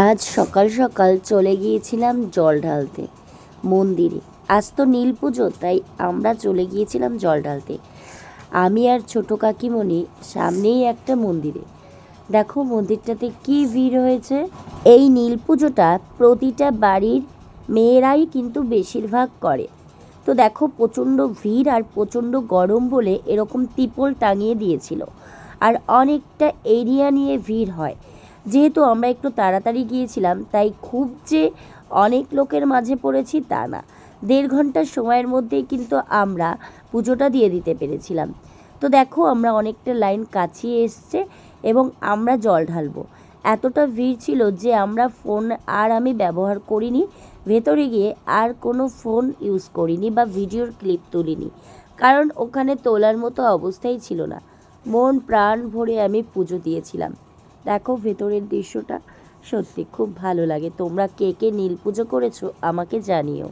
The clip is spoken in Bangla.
আজ সকাল সকাল চলে গিয়েছিলাম জল ঢালতে মন্দিরে। আজ তো নীল পুজো, তাই আমরা চলে গিয়েছিলাম জল ঢালতে। আমি আর ছোট কাকিমণি সামনেই একটা মন্দিরে। দেখো মন্দিরটাতে কি ভিড় হয়েছে। এই নীল পুজোটা প্রতিটা বাড়ির মেয়েরাই কিন্তু বেশিরভাগ করে। তো দেখো প্রচণ্ড ভিড় আর প্রচণ্ড গরম বলে এরকম ত্রিপল টাঙিয়ে দিয়েছিল, আর অনেকটা এরিয়া নিয়ে ভিড় হয়। যেহেতু আমরা একটু তাড়াতাড়ি গিয়েছিলাম, তাই খুব যে অনেক লোকের মাঝে পড়েছি তা না। 1.5 ঘন্টার সময়ের মধ্যেই কিন্তু আমরা পুজোটা দিয়ে দিতে পেরেছিলাম। তো দেখো আমরা অনেকটা লাইন কাছিয়ে এসছে এবং আমরা জল ঢালবো। এতটা ভিড় ছিল যে আমরা ফোন আর আমি ব্যবহার করিনি, ভেতরে গিয়ে আর কোনো ফোন ইউজ করিনি বা ভিডিওর ক্লিপ তুলিনি, কারণ ওখানে তোলার মতো অবস্থাই ছিল না। মন প্রাণ ভরে আমি পুজো দিয়েছিলাম। দেখো ভেতরের দৃশ্যটা সত্যি খুব ভালো লাগে। তোমরা কে কে নীল পুজো করেছো আমাকে জানিও।